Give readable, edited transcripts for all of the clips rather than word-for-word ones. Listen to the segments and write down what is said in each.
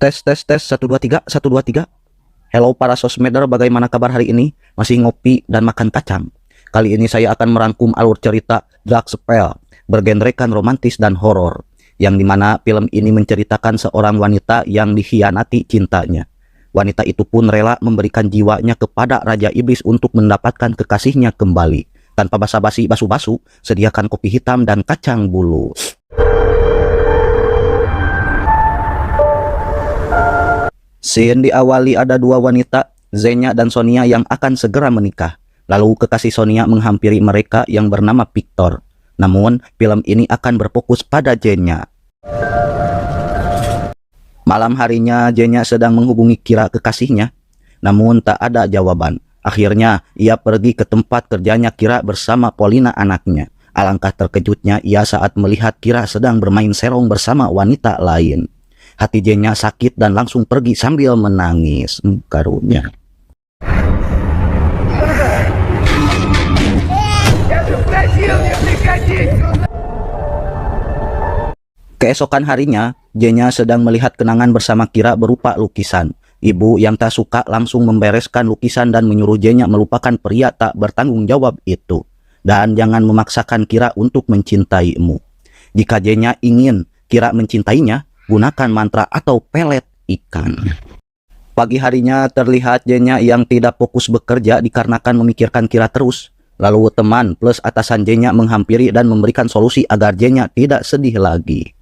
Tes tes tes 1 2 3 1 2 3. Hello para sosmeder, bagaimana kabar hari ini? Masih ngopi dan makan kacang. Kali ini saya akan merangkum alur cerita Dark Spell bergenrekan romantis dan horor, yang dimana film ini menceritakan seorang wanita yang dikhianati cintanya. Wanita itu pun rela memberikan jiwanya kepada Raja Iblis untuk mendapatkan kekasihnya kembali. Tanpa basa-basi basu-basu, sediakan kopi hitam dan kacang bulu. Scene diawali ada dua wanita, Zenya dan Sonia, yang akan segera menikah. Lalu kekasih Sonia menghampiri mereka yang bernama Victor. Namun, film ini akan berfokus pada Zenya. Malam harinya, Zenya sedang menghubungi Kira kekasihnya. Namun, tak ada jawaban. Akhirnya, ia pergi ke tempat kerjanya Kira bersama Polina anaknya. Alangkah terkejutnya ia saat melihat Kira sedang bermain serong bersama wanita lain. Hati Zenya sakit dan langsung pergi sambil menangis. Karunya. Keesokan harinya, Zenya sedang melihat kenangan bersama Kira berupa lukisan. Ibu yang tak suka langsung membereskan lukisan dan menyuruh Zenya melupakan pria tak bertanggung jawab itu. Dan jangan memaksakan Kira untuk mencintaimu. Jika Zenya ingin Kira mencintainya, gunakan mantra atau pelet ikan. Pagi harinya terlihat Zenya yang tidak fokus bekerja dikarenakan memikirkan Kira terus. Lalu teman plus atasan Zenya menghampiri dan memberikan solusi agar Zenya tidak sedih lagi.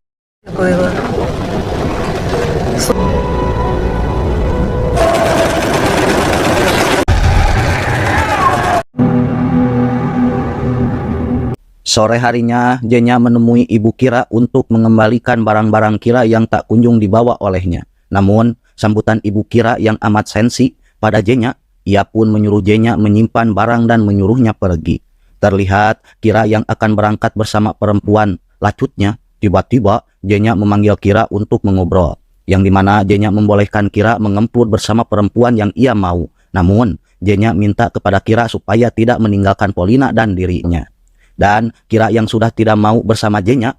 Sore harinya, Zenya menemui ibu Kira untuk mengembalikan barang-barang Kira yang tak kunjung dibawa olehnya. Namun, sambutan ibu Kira yang amat sensi pada Zenya, ia pun menyuruh Zenya menyimpan barang dan menyuruhnya pergi. Terlihat Kira yang akan berangkat bersama perempuan lacutnya. Tiba-tiba, Zenya memanggil Kira untuk mengobrol, yang dimana Zenya membolehkan Kira mengempur bersama perempuan yang ia mau. Namun, Zenya minta kepada Kira supaya tidak meninggalkan Polina dan dirinya. Dan Kira yang sudah tidak mau bersama Zenya,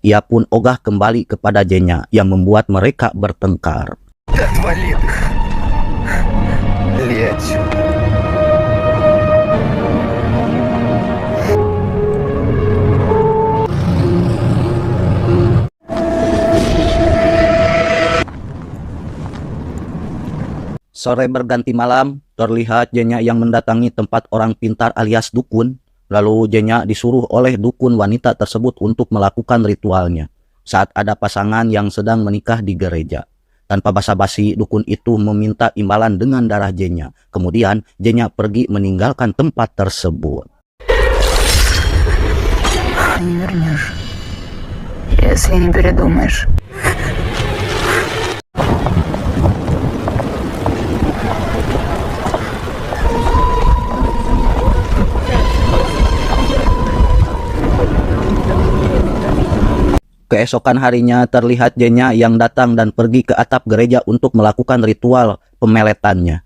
ia pun ogah kembali kepada Zenya yang membuat mereka bertengkar. Sore berganti malam, terlihat Zenya yang mendatangi tempat orang pintar alias dukun. Lalu Zenya disuruh oleh dukun wanita tersebut untuk melakukan ritualnya saat ada pasangan yang sedang menikah di gereja. Tanpa basa-basi, dukun itu meminta imbalan dengan darah Zenya. Kemudian Zenya pergi meninggalkan tempat tersebut. Keesokan harinya terlihat Zenya yang datang dan pergi ke atap gereja untuk melakukan ritual pemeletannya.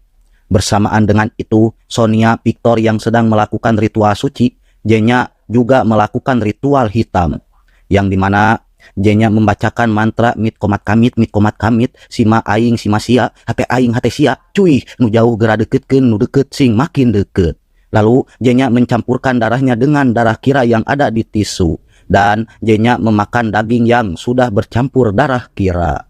Bersamaan dengan itu, Sonia, Victor yang sedang melakukan ritual suci, Zenya juga melakukan ritual hitam. Yang dimana Zenya membacakan mantra mit komat kamit, sima aing sima sia, hate aing hate sia, cuy, nu jauh gera deketkeun, nu deket sing makin deket. Lalu Zenya mencampurkan darahnya dengan darah Kira yang ada di tisu. Dan Zenya memakan daging yang sudah bercampur darah Kira.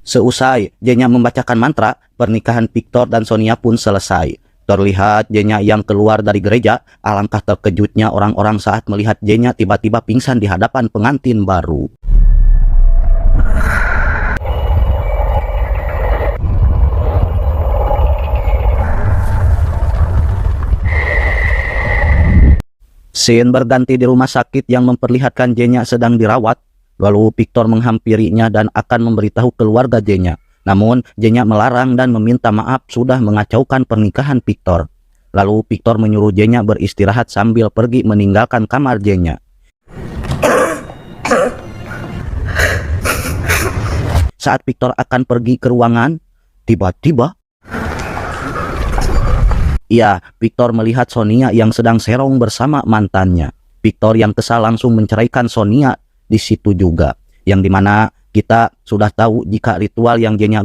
Seusai Zenya membacakan mantra, pernikahan Victor dan Sonia pun selesai. Terlihat Zenya yang keluar dari gereja. Alangkah terkejutnya orang-orang saat melihat Zenya tiba-tiba pingsan di hadapan pengantin baru. Scene berganti di rumah sakit yang memperlihatkan Zenya sedang dirawat. Lalu Victor menghampirinya dan akan memberitahu keluarga Zenya. Namun, Zenya melarang dan meminta maaf sudah mengacaukan pernikahan Victor. Lalu Victor menyuruh Zenya beristirahat sambil pergi meninggalkan kamar Zenya. saat Victor akan pergi ke ruangan, tiba-tiba Victor melihat Sonia yang sedang serong bersama mantannya. Victor yang kesal langsung menceraikan Sonia di situ juga. Yang dimana kita sudah tahu jika ritual yang Jenya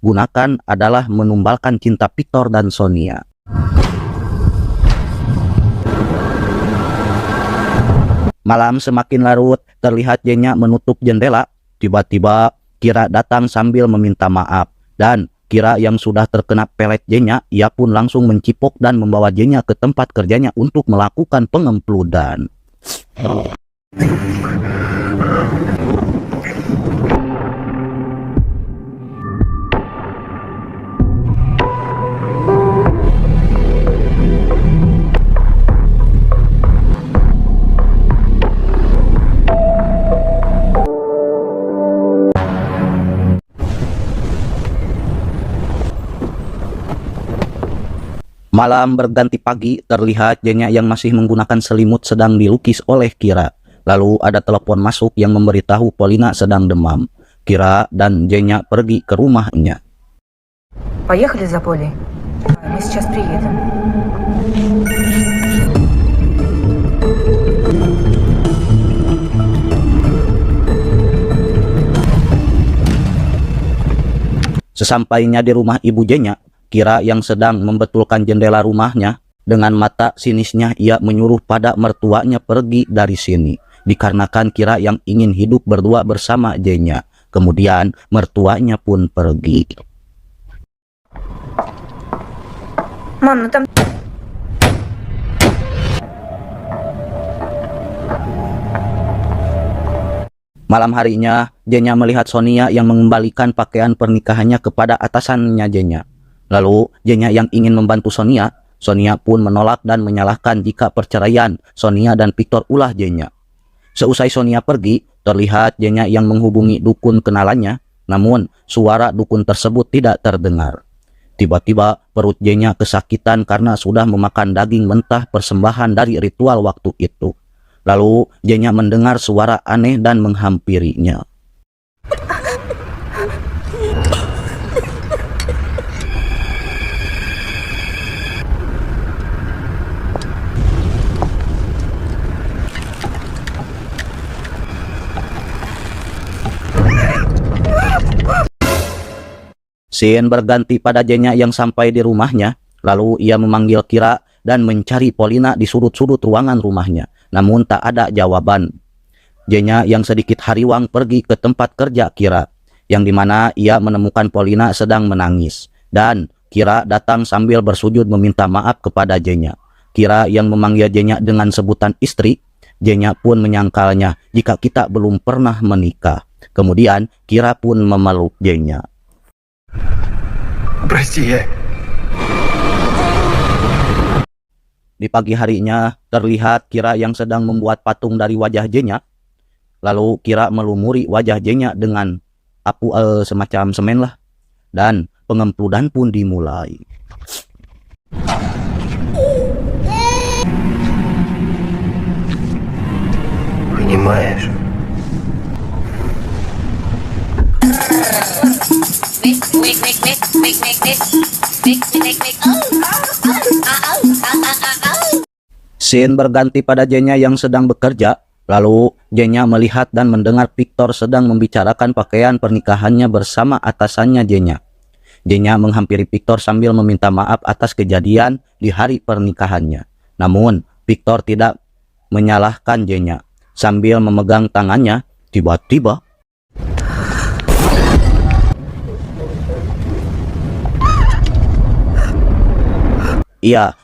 gunakan adalah menumbalkan cinta Victor dan Sonia. Malam semakin larut, terlihat Jenya menutup jendela. Tiba-tiba Kira datang sambil meminta maaf. Dan Kira yang sudah terkena pelet Jenya, ia pun langsung mencipok dan membawa Jenya ke tempat kerjanya untuk melakukan pengempludan. Malam berganti pagi, terlihat Jenya yang masih menggunakan selimut sedang dilukis oleh Kira. Lalu ada telepon masuk yang memberitahu Polina sedang demam. Kira dan Jenya pergi ke rumahnya. Поехали за Полей. Мы сейчас приедем. Sesampainya di rumah ibu Jenya, Kira yang sedang membetulkan jendela rumahnya, dengan mata sinisnya ia menyuruh pada mertuanya pergi dari sini. Dikarenakan Kira yang ingin hidup berdua bersama Jenya. Kemudian mertuanya pun pergi. Мам, ну там... Malam harinya, Jenya melihat Sonia yang mengembalikan pakaian pernikahannya kepada atasannya Jenya. Lalu, Jenya yang ingin membantu Sonia pun menolak dan menyalahkan jika perceraian Sonia dan Victor ulah Jenya. Seusai Sonia pergi, terlihat Jenya yang menghubungi dukun kenalannya, namun suara dukun tersebut tidak terdengar. Tiba-tiba perut Jenya kesakitan karena sudah memakan daging mentah persembahan dari ritual waktu itu. Lalu Jenya mendengar suara aneh dan menghampirinya. Scene berganti pada Jenya yang sampai di rumahnya. Lalu ia memanggil Kira dan mencari Polina di sudut-sudut ruangan rumahnya. Namun tak ada jawaban. Jenya yang sedikit hariwang pergi ke tempat kerja Kira, yang dimana ia menemukan Polina sedang menangis. Dan Kira datang sambil bersujud meminta maaf kepada Jenya. Kira yang memanggil Jenya dengan sebutan istri. Jenya pun menyangkalnya jika kita belum pernah menikah. Kemudian Kira pun memeluk Jenya. Прости, я... Di pagi harinya, terlihat Kira yang sedang membuat patung dari wajah Jenya. Lalu Kira melumuri wajah Jenya dengan semacam semen lah. Dan pengempludan pun dimulai. Понимаешь? Scene berganti pada Jenya yang sedang bekerja. Lalu Jenya melihat dan mendengar Victor sedang membicarakan pakaian pernikahannya bersama atasannya Jenya. Jenya menghampiri Victor sambil meminta maaf atas kejadian di hari pernikahannya. Namun Victor tidak menyalahkan Jenya. Sambil memegang tangannya, tiba-tiba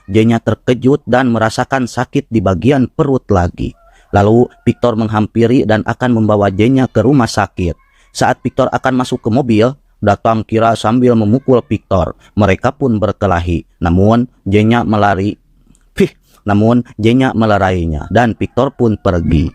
Jenya terkejut dan merasakan sakit di bagian perut lagi. Lalu Victor menghampiri dan akan membawa Jenya ke rumah sakit. Saat Victor akan masuk ke mobil, datang Kira sambil memukul Victor. Mereka pun berkelahi. Namun Jenya melerainya dan Victor pun pergi.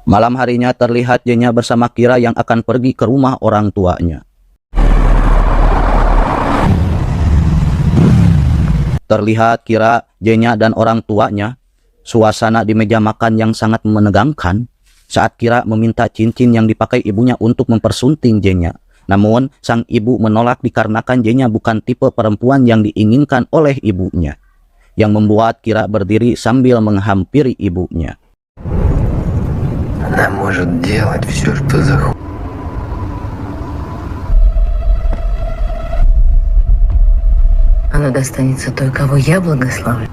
Malam harinya terlihat Jenya bersama Kira yang akan pergi ke rumah orang tuanya. Terlihat Kira, Jenya, dan orang tuanya. Suasana di meja makan yang sangat menegangkan saat Kira meminta cincin yang dipakai ibunya untuk mempersunting Jenya. Namun, sang ibu menolak dikarenakan Jenya bukan tipe perempuan yang diinginkan oleh ibunya, yang membuat Kira berdiri sambil menghampiri ibunya. Она может делать все, что захочет. Оно достанется той, кого я благословлю.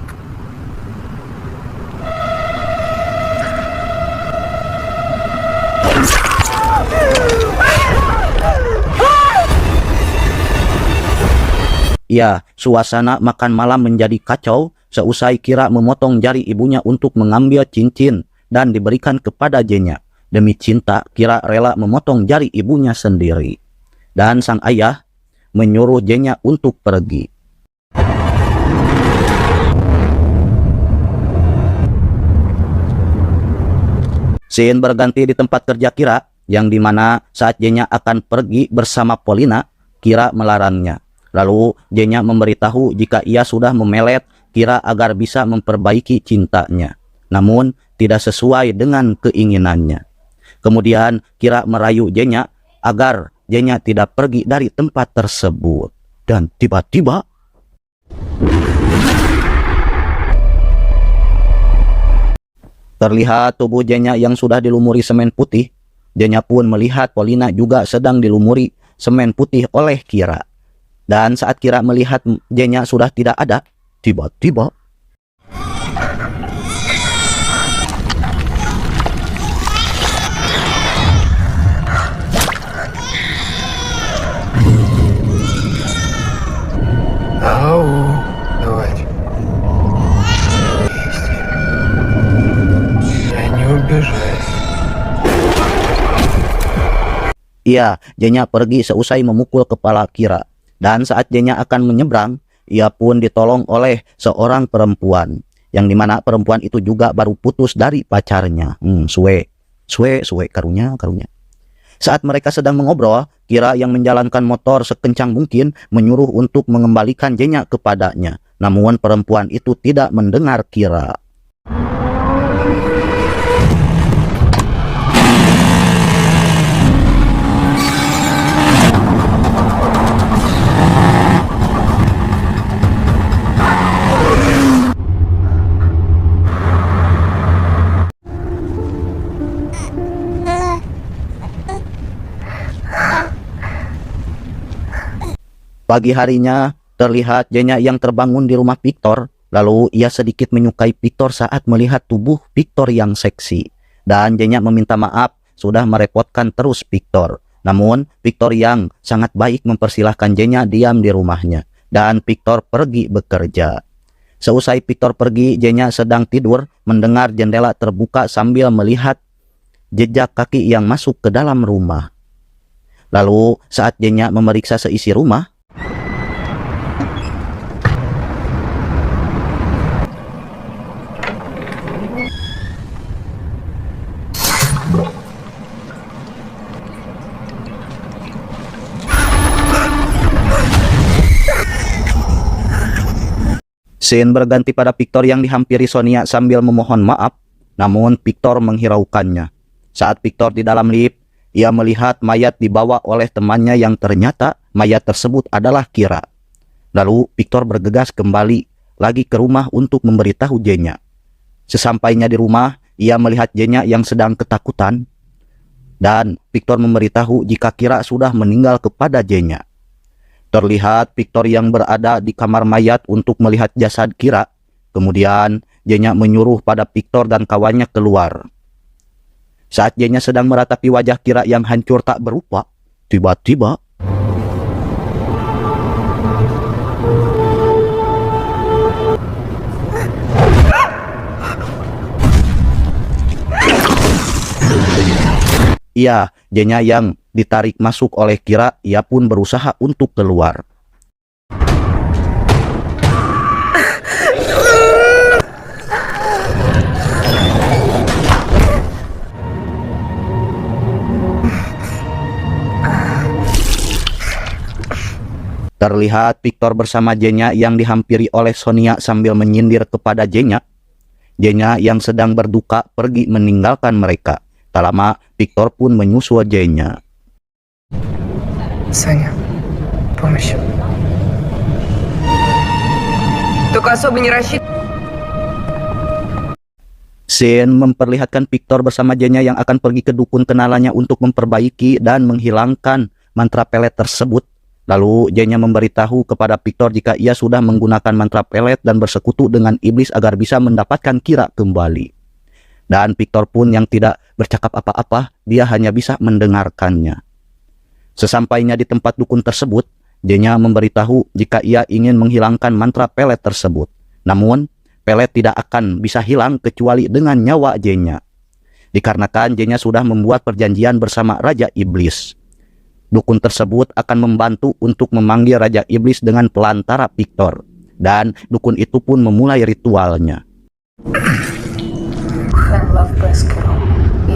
Ya, suasana makan malam menjadi kacau seusai Kira memotong jari ibunya untuk mengambil cincin dan diberikan kepada Jenya. Demi cinta, Kira rela memotong jari ibunya sendiri. Dan sang ayah menyuruh Jenya untuk pergi. Scene berganti di tempat kerja Kira, yang dimana saat Jenya akan pergi bersama Polina, Kira melarangnya. Lalu Jenya memberitahu jika ia sudah memelet Kira agar bisa memperbaiki cintanya, namun tidak sesuai dengan keinginannya. Kemudian Kira merayu Jenya agar Jenya tidak pergi dari tempat tersebut. Dan tiba-tiba terlihat tubuh Jenya yang sudah dilumuri semen putih. Jenya pun melihat Polina juga sedang dilumuri semen putih oleh Kira. Dan saat Kira melihat Jenya sudah tidak ada, tiba-tiba Ау, давайте. Вместе. Я не убежать. Iya, Jenya pergi seusai memukul kepala Kira. Dan saat Jenya akan menyeberang, ia pun ditolong oleh seorang perempuan, yang dimana perempuan itu juga baru putus dari pacarnya. Suwe karunya. Saat mereka sedang mengobrol, Kira yang menjalankan motor sekencang mungkin menyuruh untuk mengembalikan Jenya kepadanya. Namun perempuan itu tidak mendengar Kira. Pagi harinya, terlihat Jenya yang terbangun di rumah Victor. Lalu ia sedikit menyukai Victor saat melihat tubuh Victor yang seksi. Dan Jenya meminta maaf sudah merepotkan terus Victor. Namun Victor yang sangat baik mempersilahkan Jenya diam di rumahnya. Dan Victor pergi bekerja. Seusai Victor pergi, Jenya sedang tidur mendengar jendela terbuka sambil melihat jejak kaki yang masuk ke dalam rumah. Lalu saat Jenya memeriksa seisi rumah, scene berganti pada Victor yang dihampiri Sonia sambil memohon maaf, namun Victor menghiraukannya. Saat Victor di dalam lift, ia melihat mayat dibawa oleh temannya yang ternyata mayat tersebut adalah Kira. Lalu Victor bergegas kembali lagi ke rumah untuk memberitahu Jenya. Sesampainya di rumah, ia melihat Jenya yang sedang ketakutan. Dan Victor memberitahu jika Kira sudah meninggal kepada Jenya. Terlihat Victor yang berada di kamar mayat untuk melihat jasad Kira. Kemudian Jenya menyuruh pada Victor dan kawannya keluar. Saat Jenya sedang meratapi wajah Kira yang hancur tak berupa, tiba-tiba iya, Jenya yang ditarik masuk oleh Kira, ia pun berusaha untuk keluar. Terlihat Victor bersama Jenya yang dihampiri oleh Sonia sambil menyindir kepada Jenya. Jenya yang sedang berduka pergi meninggalkan mereka. Tak lama, Victor pun menyusul Jenya. Соня, помощь. Только особо не рассчитывай. Scene memperlihatkan Victor bersama Jenya yang akan pergi ke dukun kenalannya untuk memperbaiki dan menghilangkan mantra pelet tersebut. Lalu Jenya memberitahu kepada Victor jika ia sudah menggunakan mantra pelet dan bersekutu dengan iblis agar bisa mendapatkan Kira kembali. Dan Victor pun yang tidak bercakap apa-apa, dia hanya bisa mendengarkannya. Sesampainya di tempat dukun tersebut, Jenya memberitahu jika ia ingin menghilangkan mantra pelet tersebut. Namun, pelet tidak akan bisa hilang kecuali dengan nyawa Jenya. Dikarenakan Jenya sudah membuat perjanjian bersama Raja Iblis. Dukun tersebut akan membantu untuk memanggil Raja Iblis dengan pelantara Victor. Dan dukun itu pun memulai ritualnya. Хенлав Пескеру.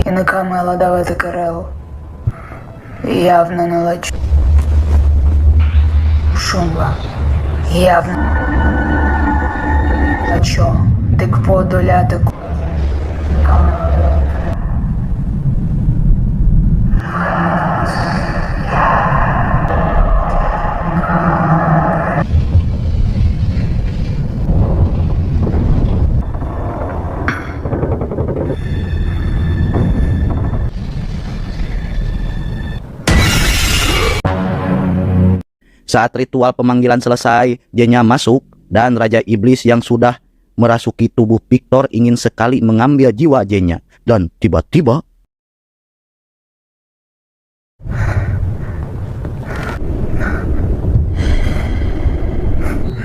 Яка мала давати Карелу. Явно налечу. Шумба. Явно. А чо? Дик подоляти. Saat ritual pemanggilan selesai, Jenya masuk dan Raja Iblis yang sudah merasuki tubuh Victor ingin sekali mengambil jiwa Jenya. Dan tiba-tiba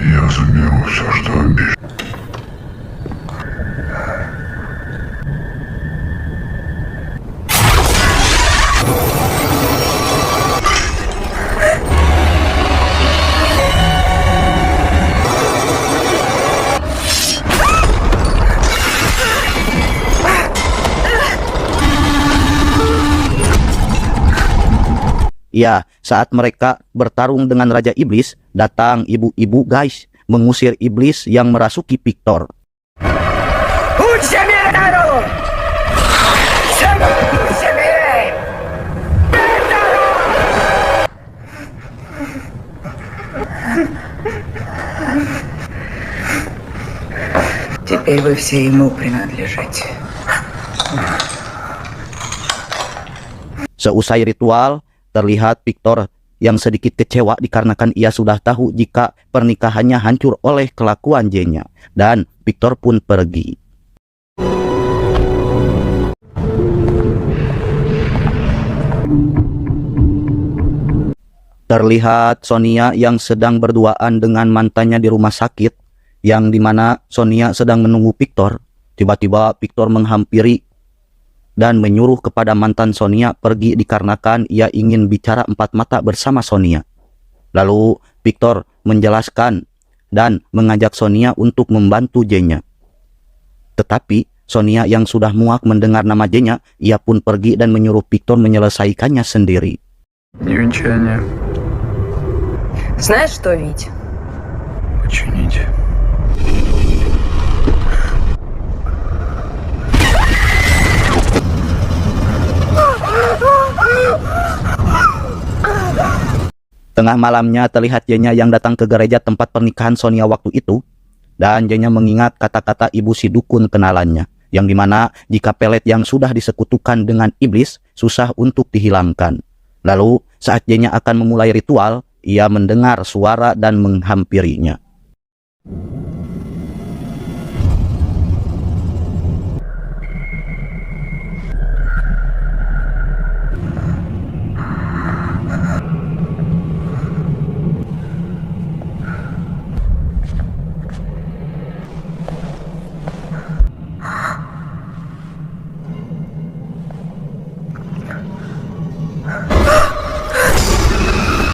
Я сумел все, что обещал. ya, saat mereka bertarung dengan Raja Iblis, datang ibu-ibu guys mengusir iblis yang merasuki Victor. Теперь вы все ему принадлежите. Seusai ritual, terlihat Victor yang sedikit kecewa dikarenakan ia sudah tahu jika pernikahannya hancur oleh kelakuan Jenya. Dan Victor pun pergi. Terlihat Sonia yang sedang berduaan dengan mantannya di rumah sakit, yang dimana Sonia sedang menunggu Victor. Tiba-tiba Victor menghampiri dan menyuruh kepada mantan Sonia pergi dikarenakan ia ingin bicara empat mata bersama Sonia. Lalu Victor menjelaskan dan mengajak Sonia untuk membantu Jenya. Tetapi Sonia yang sudah muak mendengar nama Jenya, ia pun pergi dan menyuruh Victor menyelesaikannya sendiri. Венчание Знаешь что, Вить? починить. Tengah malamnya terlihat Jenya yang datang ke gereja tempat pernikahan Sonia waktu itu. Dan Jenya mengingat kata-kata ibu si dukun kenalannya, yang dimana jika pelet yang sudah disekutukan dengan iblis susah untuk dihilangkan. Lalu saat Jenya akan memulai ritual, ia mendengar suara dan menghampirinya.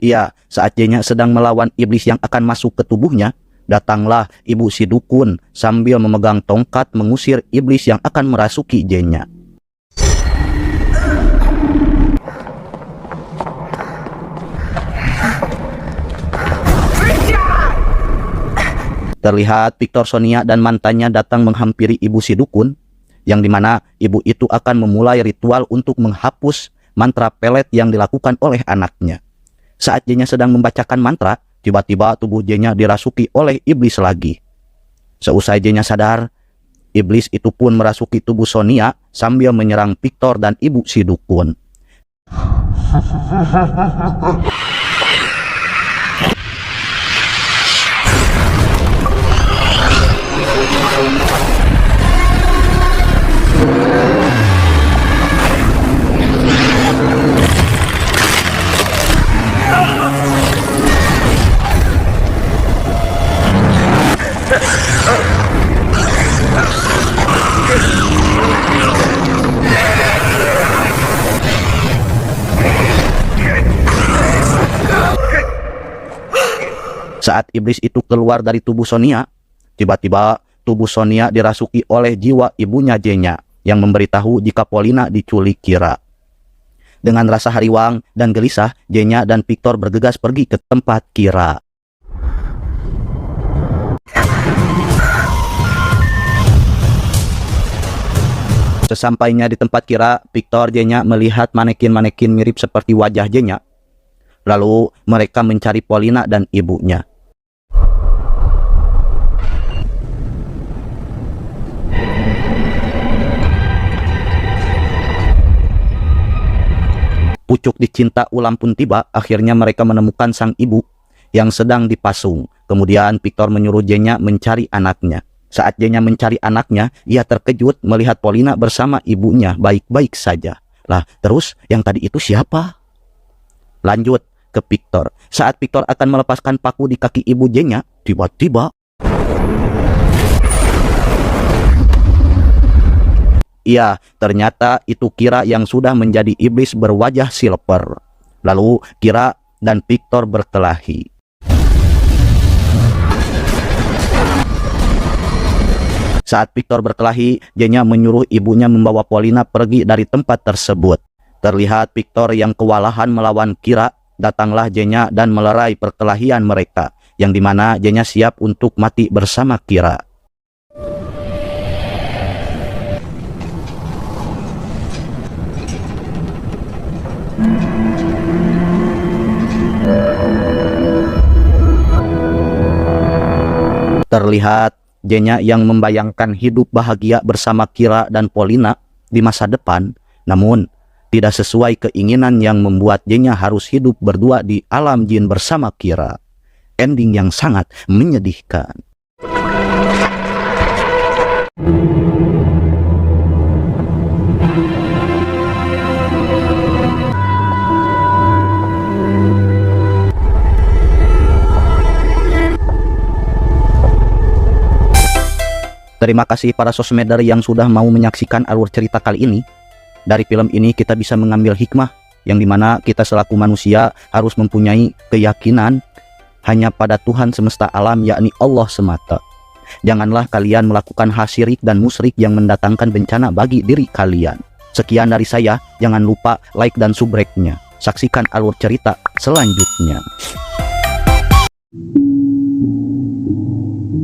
Iya, saat Jenya sedang melawan iblis yang akan masuk ke tubuhnya, datanglah ibu si dukun sambil memegang tongkat mengusir iblis yang akan merasuki Jenya. Terlihat Victor, Sonia, dan mantannya datang menghampiri ibu si dukun, yang dimana ibu itu akan memulai ritual untuk menghapus mantra pelet yang dilakukan oleh anaknya. Saat Jenya sedang membacakan mantra, tiba-tiba tubuh Jenya dirasuki oleh iblis lagi. Seusai Jenya sadar, iblis itu pun merasuki tubuh Sonia sambil menyerang Victor dan ibu si dukun. Saat iblis itu keluar dari tubuh Sonia, tiba-tiba tubuh Sonia dirasuki oleh jiwa ibunya Jenya yang memberitahu jika Polina diculik Kira. Dengan rasa hariwang dan gelisah, Jenya dan Victor bergegas pergi ke tempat Kira. Sesampainya di tempat Kira, Victor, Jenya melihat manekin-manekin mirip seperti wajah Jenya. Lalu mereka mencari Polina dan ibunya. Pucuk dicinta ulam pun tiba. Akhirnya mereka menemukan sang ibu yang sedang dipasung. Kemudian Victor menyuruh Jenya mencari anaknya. Saat Jenya mencari anaknya, ia terkejut melihat Polina bersama ibunya baik-baik saja. Lah, terus yang tadi itu siapa? Lanjut ke Victor. Saat Victor akan melepaskan paku di kaki ibu Jenya, tiba-tiba iya, ternyata itu Kira yang sudah menjadi iblis berwajah silver. Lalu Kira dan Victor berkelahi. Saat Victor berkelahi, Jenya menyuruh ibunya membawa Polina pergi dari tempat tersebut. Terlihat Victor yang kewalahan melawan Kira, datanglah Jenya dan melerai perkelahian mereka, yang dimana Jenya siap untuk mati bersama Kira. Terlihat Jenya yang membayangkan hidup bahagia bersama Kira dan Polina di masa depan, namun tidak sesuai keinginan yang membuat Jenya harus hidup berdua di alam jin bersama Kira. Ending yang sangat menyedihkan. Terima kasih para sosmeder yang sudah mau menyaksikan alur cerita kali ini. Dari film ini kita bisa mengambil hikmah, yang dimana kita selaku manusia harus mempunyai keyakinan hanya pada Tuhan semesta alam, yakni Allah semata. Janganlah kalian melakukan hal syirik dan musyrik yang mendatangkan bencana bagi diri kalian. Sekian dari saya, jangan lupa like dan subrek-nya. Saksikan alur cerita selanjutnya.